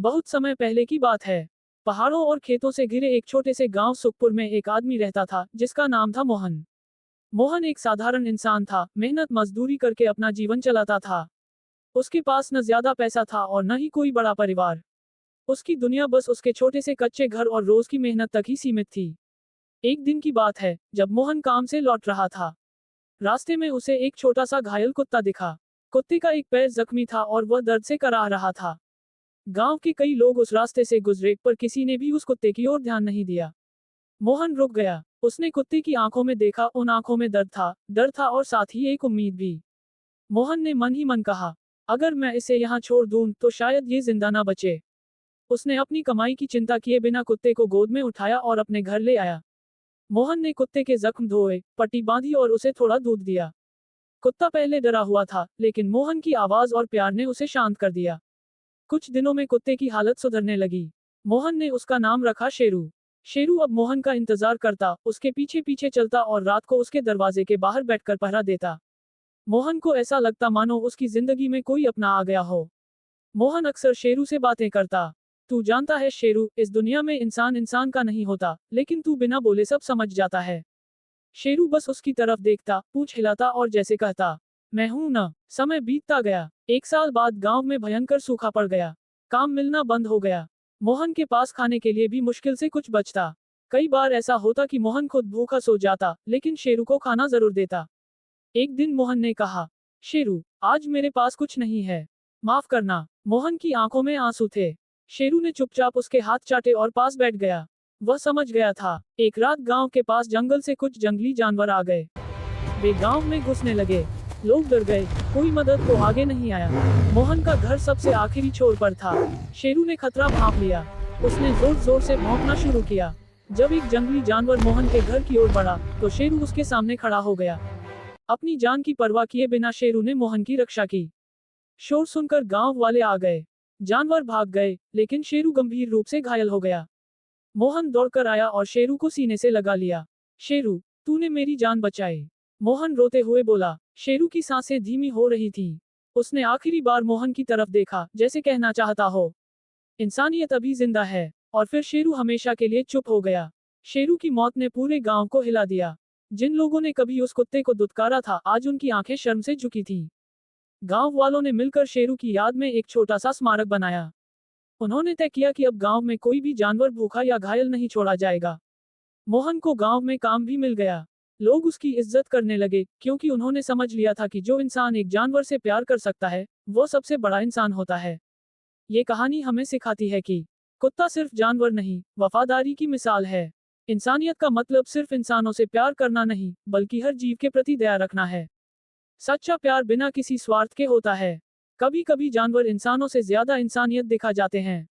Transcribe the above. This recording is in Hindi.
बहुत समय पहले की बात है। पहाड़ों और खेतों से घिरे एक छोटे से गांव सुखपुर में एक आदमी रहता था जिसका नाम था मोहन। मोहन एक साधारण इंसान था, मेहनत मजदूरी करके अपना जीवन चलाता था। उसके पास न ज्यादा पैसा था और न ही कोई बड़ा परिवार। उसकी दुनिया बस उसके छोटे से कच्चे घर और रोज की मेहनत तक ही सीमित थी। एक दिन की बात है, जब मोहन काम से लौट रहा था। रास्ते में उसे एक छोटा सा घायल कुत्ता दिखा। कुत्ते का एक पैर जख्मी था और वह दर्द से कराह रहा था। गांव के कई लोग उस रास्ते से गुजरे पर किसी ने भी उस कुत्ते की ओर ध्यान नहीं दिया। मोहन रुक गया। उसने कुत्ते की आंखों में देखा, उन आंखों में डर था और साथ ही एक उम्मीद भी। मोहन ने मन ही मन कहा, अगर मैं इसे यहाँ छोड़ दूं तो शायद ये जिंदा ना बचे। उसने अपनी कमाई की चिंता किए बिना कुत्ते को गोद में उठाया और अपने घर ले आया। मोहन ने कुत्ते के जख्म धोए, पट्टी बांधी और उसे थोड़ा दूध दिया। कुत्ता पहले डरा हुआ था, लेकिन मोहन की आवाज और प्यार ने उसे शांत कर दिया। कुछ दिनों में कुत्ते की हालत सुधरने लगी। मोहन ने उसका नाम रखा शेरू। शेरू अब मोहन का इंतजार करता, उसके पीछे पीछे चलता और रात को उसके दरवाजे के बाहर बैठकर पहरा देता। मोहन को ऐसा लगता मानो उसकी जिंदगी में कोई अपना आ गया हो। मोहन अक्सर शेरू से बातें करता। तू जानता है शेरू, इस दुनिया में इंसान इंसान का नहीं होता, लेकिन तू बिना बोले सब समझ जाता है। शेरू बस उसकी तरफ देखता, पूंछ हिलाता और जैसे कहता, मैं हूं ना। समय बीतता गया। एक साल बाद गांव में भयंकर सूखा पड़ गया। काम मिलना बंद हो गया। मोहन के पास खाने के लिए भी मुश्किल से कुछ बचता। कई बार ऐसा होता कि मोहन खुद भूखा सो जाता, लेकिन शेरू को खाना जरूर देता। एक दिन मोहन ने कहा, शेरू, आज मेरे पास कुछ नहीं है। माफ करना। मोहन की आंखों में आंसू थे। शेरू ने चुपचाप उसके हाथ चाटे और पास बैठ गया। वह समझ गया था। एक रात गांव के पास जंगल से कुछ जंगली जानवर आ गए। वे गांव में घुसने लगे। लोग डर गए, कोई मदद को आगे नहीं आया। मोहन का घर सबसे आखिरी छोर पर था। शेरू ने खतरा भांप लिया। उसने जोर जोर से भौंकना शुरू किया। जब एक जंगली जानवर मोहन के घर की ओर बढ़ा, तो शेरू उसके सामने खड़ा हो गया। अपनी जान की परवाह किए बिना शेरू ने मोहन की रक्षा की। शोर सुनकर गांव वाले आ गए। जानवर भाग गए, लेकिन शेरू गंभीर रूप से घायल हो गया। मोहन दौड़कर आया और शेरू को सीने से लगा लिया। शेरू, तूने मेरी जान बचाई। मोहन रोते हुए बोला। शेरू की सांसें धीमी हो रही थीं। उसने आखिरी बार मोहन की तरफ देखा, जैसे कहना चाहता हो, इंसानियत अभी जिंदा है। और फिर शेरू हमेशा के लिए चुप हो गया। शेरू की मौत ने पूरे गांव को हिला दिया। जिन लोगों ने कभी उस कुत्ते को दुत्कारा था, आज उनकी आंखें शर्म से झुकी थीं। गांव वालों ने मिलकर शेरू की याद में एक छोटा सा स्मारक बनाया। उन्होंने तय किया कि अब गांव में कोई भी जानवर भूखा या घायल नहीं छोड़ा जाएगा। मोहन को गांव में काम भी मिल गया। लोग उसकी इज्जत करने लगे, क्योंकि उन्होंने समझ लिया था कि जो इंसान एक जानवर से प्यार कर सकता है, वो सबसे बड़ा इंसान होता है। ये कहानी हमें सिखाती है कि कुत्ता सिर्फ जानवर नहीं, वफादारी की मिसाल है। इंसानियत का मतलब सिर्फ इंसानों से प्यार करना नहीं, बल्कि हर जीव के प्रति दया रखना है। सच्चा प्यार बिना किसी स्वार्थ के होता है। कभी कभी जानवर इंसानों से ज्यादा इंसानियत दिखा जाते हैं।